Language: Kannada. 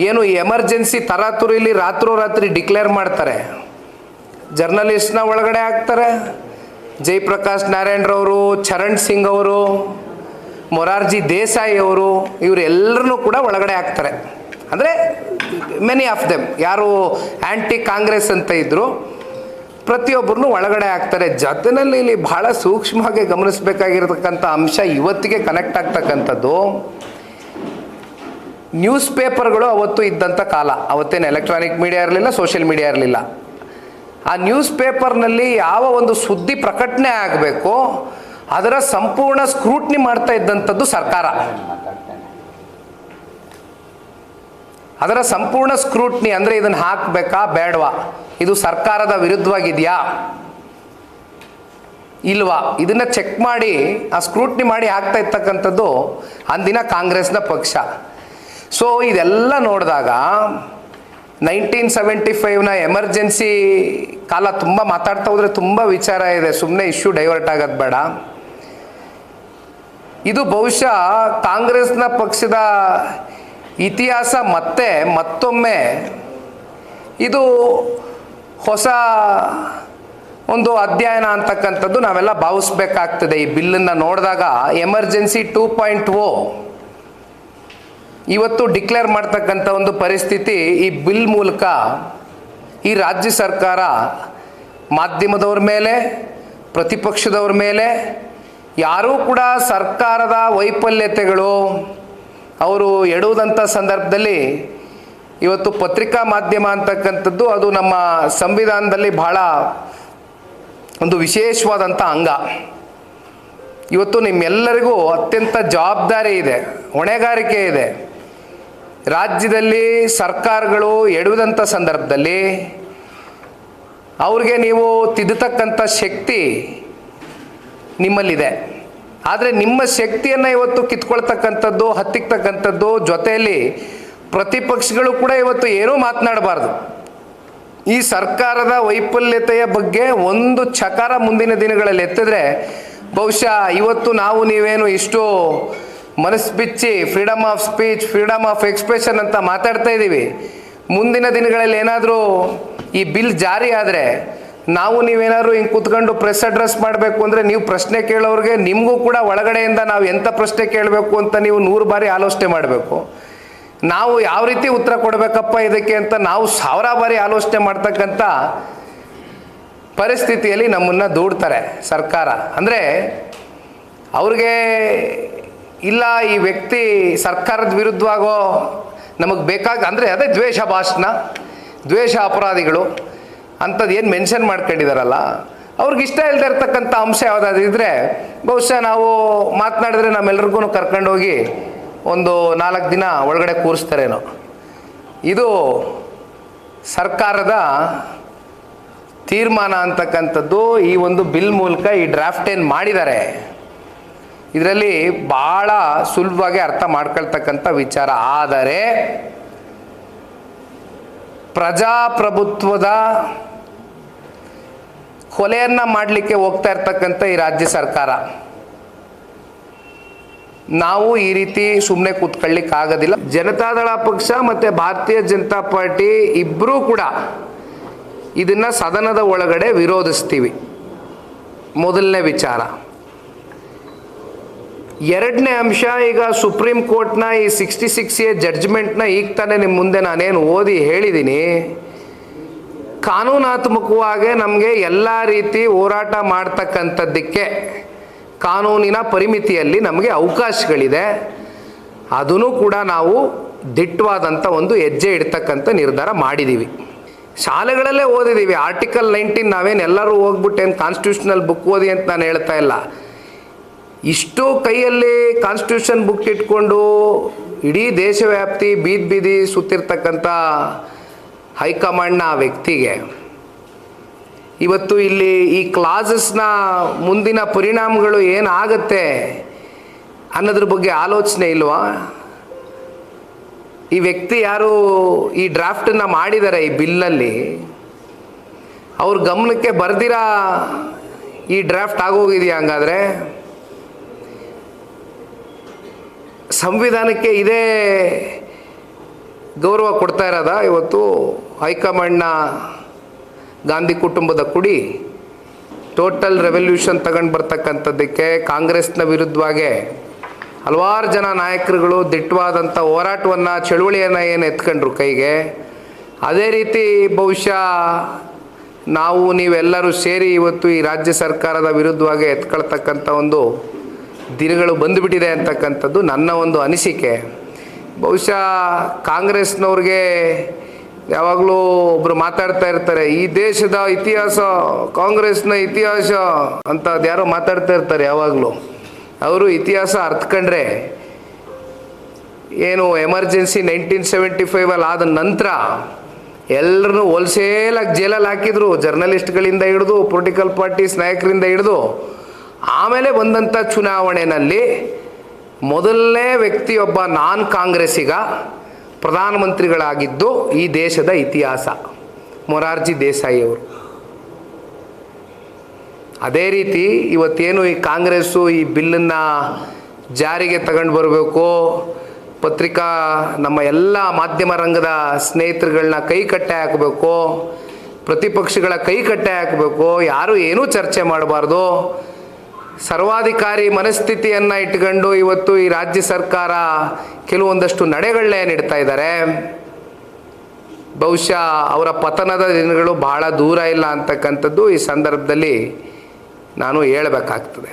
ಏನು ಎಮರ್ಜೆನ್ಸಿ ತರಾತುರಿಲಿ ರಾತ್ರೋರಾತ್ರಿ ಡಿಕ್ಲೇರ್ ಮಾಡ್ತಾರೆ, ಜರ್ನಲಿಸ್ಟ್ನ ಒಳಗಡೆ ಹಾಕ್ತಾರೆ, ಜಯಪ್ರಕಾಶ್ ನಾರಾಯಣರವರು, ಚರಣ್ ಸಿಂಗ್ ಅವರು, ಮೊರಾರ್ಜಿ ದೇಸಾಯಿ ಅವರು, ಇವರೆಲ್ಲರನ್ನೂ ಕೂಡ ಒಳಗಡೆ ಹಾಕ್ತಾರೆ. ಅಂದರೆ ಮೆನಿ ಆಫ್ ದೆಮ್ ಯಾರು ಆ್ಯಂಟಿ ಕಾಂಗ್ರೆಸ್ ಅಂತ ಇದ್ದರು ಪ್ರತಿಯೊಬ್ಬರನ್ನು ಒಳಗಡೆ ಹಾಕ್ತಾರೆ. ಜೊತೆಯಲ್ಲಿ ಇಲ್ಲಿ ಬಹಳ ಸೂಕ್ಷ್ಮವಾಗಿ ಗಮನಿಸಬೇಕಾಗಿರತಕ್ಕಂಥ ಅಂಶ ಇವತ್ತಿಗೆ ಕನೆಕ್ಟ್ ಆಗ್ತಕ್ಕಂಥದ್ದು, ನ್ಯೂಸ್ ಪೇಪರ್ಗಳು ಅವತ್ತು ಇದ್ದಂಥ ಕಾಲ. ಅವತ್ತೇನು ಎಲೆಕ್ಟ್ರಾನಿಕ್ ಮೀಡಿಯಾ ಇರಲಿಲ್ಲ, ಸೋಷಿಯಲ್ ಮೀಡಿಯಾ ಇರಲಿಲ್ಲ. ಆ ನ್ಯೂಸ್ ಪೇಪರ್ನಲ್ಲಿ ಯಾವ ಒಂದು ಸುದ್ದಿ ಪ್ರಕಟಣೆ ಆಗಬೇಕು ಅದರ ಸಂಪೂರ್ಣ ಸ್ಕ್ರೂಟ್ನಿ ಮಾಡ್ತಾ ಇದ್ದಂಥದ್ದು ಸರ್ಕಾರ. ಅದರ ಸಂಪೂರ್ಣ ಸ್ಕ್ರೂಟ್ನಿ ಅಂದರೆ ಇದನ್ನು ಹಾಕಬೇಕಾ ಬೇಡವಾ, ಇದು ಸರ್ಕಾರದ ವಿರುದ್ಧವಾಗಿದೆಯಾ ಇಲ್ವಾ, ಇದನ್ನು ಚೆಕ್ ಮಾಡಿ ಆ ಸ್ಕ್ರೂಟ್ನಿ ಮಾಡಿ ಹಾಕ್ತಾ ಇರ್ತಕ್ಕಂಥದ್ದು ಅಂದಿನ ಕಾಂಗ್ರೆಸ್ನ ಪಕ್ಷ. ಸೊ ಇದೆಲ್ಲ ನೋಡಿದಾಗ 1975ನ ಎಮರ್ಜೆನ್ಸಿ ಕಾಲ ತುಂಬ ಮಾತಾಡ್ತಾ ಹೋದರೆ ತುಂಬ ವಿಚಾರ ಇದೆ, ಸುಮ್ಮನೆ ಇಶ್ಯೂ ಡೈವರ್ಟ್ ಆಗೋದು ಬೇಡ. ಇದು ಬಹುಶಃ ಕಾಂಗ್ರೆಸ್ನ ಪಕ್ಷದ ಇತಿಹಾಸ ಮತ್ತೊಮ್ಮೆ ಇದು ಹೊಸ ಒಂದು ಅಧ್ಯಯನ ಅಂತಕ್ಕಂಥದ್ದು ನಾವೆಲ್ಲ ಭಾವಿಸ್ಬೇಕಾಗ್ತದೆ. ಈ ಬಿಲ್ಲನ್ನು ನೋಡಿದಾಗ ಎಮರ್ಜೆನ್ಸಿ 2.0 ಇವತ್ತು ಡಿಕ್ಲೇರ್ ಮಾಡ್ತಕ್ಕಂಥ ಒಂದು ಪರಿಸ್ಥಿತಿ ಈ ಬಿಲ್ ಮೂಲಕ ಈ ರಾಜ್ಯ ಸರ್ಕಾರ ಮಾಧ್ಯಮದವ್ರ ಮೇಲೆ, ಪ್ರತಿಪಕ್ಷದವ್ರ ಮೇಲೆ, ಯಾರೂ ಕೂಡ ಸರ್ಕಾರದ ವೈಫಲ್ಯತೆಗಳು ಅವರು ಎಡುವುದಂಥ ಸಂದರ್ಭದಲ್ಲಿ ಇವತ್ತು ಪತ್ರಿಕಾ ಮಾಧ್ಯಮ ಅಂತಕ್ಕಂಥದ್ದು ಅದು ನಮ್ಮ ಸಂವಿಧಾನದಲ್ಲಿ ಬಹಳ ಒಂದು ವಿಶೇಷವಾದಂಥ ಅಂಗ. ಇವತ್ತು ನಿಮ್ಮೆಲ್ಲರಿಗೂ ಅತ್ಯಂತ ಜವಾಬ್ದಾರಿ ಇದೆ, ಹೊಣೆಗಾರಿಕೆ ಇದೆ. ರಾಜ್ಯದಲ್ಲಿ ಸರ್ಕಾರಗಳು ಎಡುವುದಂಥ ಸಂದರ್ಭದಲ್ಲಿ ಅವ್ರಿಗೆ ನೀವು ತಿದ್ದತಕ್ಕಂಥ ಶಕ್ತಿ ನಿಮ್ಮಲ್ಲಿದೆ. ಆದರೆ ನಿಮ್ಮ ಶಕ್ತಿಯನ್ನು ಇವತ್ತು ಕಿತ್ಕೊಳ್ತಕ್ಕಂಥದ್ದು, ಹತ್ತಿಕ್ತಕ್ಕಂಥದ್ದು, ಜೊತೆಯಲ್ಲಿ ಪ್ರತಿಪಕ್ಷಗಳು ಕೂಡ ಇವತ್ತು ಏನೂ ಮಾತನಾಡಬಾರ್ದು. ಈ ಸರ್ಕಾರದ ವೈಫಲ್ಯತೆಯ ಬಗ್ಗೆ ಒಂದು ಚಕಾರ ಮುಂದಿನ ದಿನಗಳಲ್ಲಿ ಎತ್ತಿದ್ರೆ ಬಹುಶಃ ಇವತ್ತು ನಾವು ನೀವೇನು ಇಷ್ಟು ಮನಸ್ಸು ಬಿಚ್ಚಿ freedom of speech, freedom of expression ಅಂತ ಮಾತಾಡ್ತಾ ಇದ್ದೀವಿ. ಮುಂದಿನ ದಿನಗಳಲ್ಲಿ ಏನಾದರೂ ಈ ಬಿಲ್ ಜಾರಿ ಆದರೆ ನಾವು ನೀವೇನಾದ್ರು ಹಿಂಗೆ ಕೂತ್ಕೊಂಡು ಪ್ರೆಸ್ ಅಡ್ರೆಸ್ ಮಾಡಬೇಕು ಅಂದರೆ ನೀವು ಪ್ರಶ್ನೆ ಕೇಳೋರಿಗೆ ನಿಮಗೂ ಕೂಡ ಒಳಗಡೆಯಿಂದ ನಾವು ಎಂಥ ಪ್ರಶ್ನೆ ಕೇಳಬೇಕು ಅಂತ ನೀವು 100 ಬಾರಿ ಆಲೋಚನೆ ಮಾಡಬೇಕು. ನಾವು ಯಾವ ರೀತಿ ಉತ್ತರ ಕೊಡಬೇಕಪ್ಪ ಇದಕ್ಕೆ ಅಂತ ನಾವು 1000 ಬಾರಿ ಆಲೋಚನೆ ಮಾಡ್ತಕ್ಕಂಥ ಪರಿಸ್ಥಿತಿಯಲ್ಲಿ ನಮ್ಮನ್ನು ದೂಡ್ತಾರೆ ಸರ್ಕಾರ. ಅಂದರೆ ಅವ್ರಿಗೆ ಇಲ್ಲ ಈ ವ್ಯಕ್ತಿ ಸರ್ಕಾರದ ವಿರುದ್ಧವಾಗೋ ನಮಗೆ ಅಂದರೆ ಅದೇ ದ್ವೇಷ ಭಾಷಣ, ದ್ವೇಷ ಅಪರಾಧಿಗಳು ಅಂಥದ್ದು ಏನು ಮೆನ್ಷನ್ ಮಾಡ್ಕೊಂಡಿದ್ದಾರಲ್ಲ, ಅವ್ರಿಗೆ ಇಷ್ಟ ಇಲ್ಲದೆ ಇರ್ತಕ್ಕಂಥ ಅಂಶ ಯಾವುದಾದ್ರು ಇದ್ದರೆ ಬಹುಶಃ ನಾವು ಮಾತನಾಡಿದ್ರೆ ನಮ್ಮೆಲ್ರಿಗೂ ಕರ್ಕೊಂಡೋಗಿ ಒಂದು 4 ದಿನ ಒಳಗಡೆ ಕೂರಿಸ್ತಾರೇನೋ. ಇದು ಸರ್ಕಾರದ ತೀರ್ಮಾನ ಅಂತಕ್ಕಂಥದ್ದು ಈ ಒಂದು ಬಿಲ್ ಮೂಲಕ ಈ ಡ್ರಾಫ್ಟ್ ಏನು ಮಾಡಿದ್ದಾರೆ ಇದರಲ್ಲಿ ಭಾಳ ಸುಲಭವಾಗಿ ಅರ್ಥ ಮಾಡ್ಕೊಳ್ತಕ್ಕಂಥ ವಿಚಾರ. ಆದರೆ ಪ್ರಜಾಪ್ರಭುತ್ವದ ಕೊಲೆಯನ್ನು ಮಾಡಲಿಕ್ಕೆ ಹೋಗ್ತಾ ಇರ್ತಕ್ಕಂಥ ಈ ರಾಜ್ಯ ಸರ್ಕಾರ, ನಾವು ಈ ರೀತಿ ಸುಮ್ಮನೆ ಕೂತ್ಕೊಳ್ಳಿಕ್ಕಾಗೋದಿಲ್ಲ. ಜನತಾದಳ ಪಕ್ಷ ಮತ್ತು ಭಾರತೀಯ ಜನತಾ ಪಾರ್ಟಿ ಇಬ್ಬರೂ ಕೂಡ ಇದನ್ನು ಸದನದ ಒಳಗಡೆ ವಿರೋಧಿಸ್ತೀವಿ, ಮೊದಲನೇ ವಿಚಾರ. ಎರಡನೇ ಅಂಶ, ಈಗ ಸುಪ್ರೀಂ ಕೋರ್ಟ್ನ ಈ 66A ಜಡ್ಜ್ಮೆಂಟ್ನ ಈಗ ತಾನೇ ನಿಮ್ಮ ಮುಂದೆ ನಾನೇನು ಓದಿ ಹೇಳಿದ್ದೀನಿ. ಕಾನೂನಾತ್ಮಕವಾಗಿ ನಮಗೆ ಎಲ್ಲ ರೀತಿ ಹೋರಾಟ ಮಾಡ್ತಕ್ಕಂಥದ್ದಕ್ಕೆ ಕಾನೂನಿನ ಪರಿಮಿತಿಯಲ್ಲಿ ನಮಗೆ ಅವಕಾಶಗಳಿದೆ. ಅದನ್ನು ಕೂಡ ನಾವು ದಿಟ್ಟವಾದಂಥ ಒಂದು ಹೆಜ್ಜೆ ಇಡ್ತಕ್ಕಂಥ ನಿರ್ಧಾರ ಮಾಡಿದ್ದೀವಿ. ಶಾಲೆಗಳಲ್ಲೇ ಓದಿದ್ದೀವಿ. ಆರ್ಟಿಕಲ್ 19 ನಾವೇನು ಎಲ್ಲರೂ ಹೋಗ್ಬಿಟ್ಟೇನು ಕಾನ್ಸ್ಟಿಟ್ಯೂಷನಲ್ ಬುಕ್ ಓದಿ ಅಂತ ನಾನು ಹೇಳ್ತಾ ಇಲ್ಲ. ಇಷ್ಟು ಕೈಯಲ್ಲಿ ಕಾನ್ಸ್ಟಿಟ್ಯೂಷನ್ ಬುಕ್ ಇಟ್ಕೊಂಡು ಇಡೀ ದೇಶವ್ಯಾಪ್ತಿ ಬೀದಿ ಸುತ್ತಿರ್ತಕ್ಕಂಥ ಹೈಕಮಾಂಡ್ನ ವ್ಯಕ್ತಿಗೆ ಇವತ್ತು ಇಲ್ಲಿ ಈ ಕ್ಲಾಸಸ್ನ ಮುಂದಿನ ಪರಿಣಾಮಗಳು ಏನಾಗುತ್ತೆ ಅನ್ನೋದ್ರ ಬಗ್ಗೆ ಆಲೋಚನೆ ಇಲ್ವಾ? ಈ ವ್ಯಕ್ತಿ ಯಾರು ಈ ಡ್ರಾಫ್ಟನ್ನು ಮಾಡಿದ್ದಾರೆ ಈ ಬಿಲ್ಲಲ್ಲಿ, ಅವ್ರ ಗಮನಕ್ಕೆ ಬರ್ದಿರಾ ಈ ಡ್ರಾಫ್ಟ್ ಆಗೋಗಿದೆಯಾ? ಹಂಗಾದರೆ ಸಂವಿಧಾನಕ್ಕೆ ಇದೇ ಗೌರವ ಕೊಡ್ತಾ ಇರೋದ ಇವತ್ತು ಹೈಕಮಾಂಡ್ನ ಗಾಂಧಿ ಕುಟುಂಬದ ಕುಡಿ ಟೋಟಲ್ ರೆವಲ್ಯೂಷನ್ ತಗೊಂಡು ಬರ್ತಕ್ಕಂಥದ್ದಕ್ಕೆ ಕಾಂಗ್ರೆಸ್ನ ವಿರುದ್ಧವಾಗಿ ಹಲವಾರು ಜನ ನಾಯಕರುಗಳು ದಿಟ್ಟವಾದಂಥ ಹೋರಾಟವನ್ನು ಚಳುವಳಿಯನ್ನು ಏನು ಎತ್ಕೊಂಡ್ರು ಕೈಗೆ, ಅದೇ ರೀತಿ ಬಹುಶಃ ನಾವು ನೀವೆಲ್ಲರೂ ಸೇರಿ ಇವತ್ತು ಈ ರಾಜ್ಯ ಸರ್ಕಾರದ ವಿರುದ್ಧವಾಗಿ ಎತ್ಕೊಳ್ತಕ್ಕಂಥ ಒಂದು ದಿನಗಳು ಬಂದುಬಿಟ್ಟಿದೆ ಅಂತಕ್ಕಂಥದ್ದು ನನ್ನ ಒಂದು ಅನಿಸಿಕೆ. ಬಹುಶಃ ಕಾಂಗ್ರೆಸ್ನವ್ರಿಗೆ ಯಾವಾಗಲೂ ಒಬ್ಬರು ಮಾತಾಡ್ತಾ ಇರ್ತಾರೆ, ಈ ದೇಶದ ಇತಿಹಾಸ ಕಾಂಗ್ರೆಸ್ನ ಇತಿಹಾಸ ಅಂತ ಅದ್ಯಾರೋ ಮಾತಾಡ್ತಾ ಇರ್ತಾರೆ ಯಾವಾಗಲೂ. ಅವರು ಇತಿಹಾಸ ಅರ್ಥಕೊಂಡ್ರೆ ಏನು ಎಮರ್ಜೆನ್ಸಿ 1975 ಆದ ನಂತರ ಎಲ್ಲರನ್ನೂ ಹೋಲ್ಸೇಲಾಗಿ ಜೈಲಲ್ಲಿ ಹಾಕಿದ್ರು, ಜರ್ನಲಿಸ್ಟ್ಗಳಿಂದ ಹಿಡಿದು ಪೊಲಿಟಿಕಲ್ ಪಾರ್ಟೀಸ್ ನಾಯಕರಿಂದ ಹಿಡಿದು. ಆಮೇಲೆ ಬಂದಂಥ ಚುನಾವಣೆಯಲ್ಲಿ ಮೊದಲನೇ ವ್ಯಕ್ತಿಯೊಬ್ಬ ನಾನ್ ಕಾಂಗ್ರೆಸ್ಸಿಗ ಪ್ರಧಾನಮಂತ್ರಿಗಳಾಗಿದ್ದು ಈ ದೇಶದ ಇತಿಹಾಸ ಮೊರಾರ್ಜಿ ದೇಸಾಯಿ ಅವರು. ಅದೇ ರೀತಿ ಇವತ್ತೇನು ಈ ಕಾಂಗ್ರೆಸ್ಸು ಈ ಬಿಲ್ಲನ್ನು ಜಾರಿಗೆ ತಗೊಂಡು ಬರಬೇಕು, ಪತ್ರಿಕಾ ನಮ್ಮ ಎಲ್ಲ ಮಾಧ್ಯಮ ರಂಗದ ಸ್ನೇಹಿತರುಗಳನ್ನ ಕೈ ಕಟ್ಟೆ ಹಾಕಬೇಕು, ಪ್ರತಿಪಕ್ಷಗಳ ಕೈ ಕಟ್ಟೆ ಹಾಕಬೇಕು, ಯಾರೂ ಏನೂ ಚರ್ಚೆ ಮಾಡಬಾರ್ದು, ಸರ್ವಾಧಿಕಾರಿ ಮನಸ್ಥಿತಿಯನ್ನು ಇಟ್ಕೊಂಡು ಇವತ್ತು ಈ ರಾಜ್ಯ ಸರ್ಕಾರ ಕೆಲವೊಂದಷ್ಟು ನಡೆಗಳನ್ನೇ ನೀಡ್ತಾ ಇದ್ದಾರೆ. ಬಹುಶಃ ಅವರ ಪತನದ ದಿನಗಳು ಬಹಳ ದೂರ ಇಲ್ಲ ಅಂತಕ್ಕಂಥದ್ದು ಈ ಸಂದರ್ಭದಲ್ಲಿ ನಾನು ಹೇಳಬೇಕಾಗ್ತದೆ.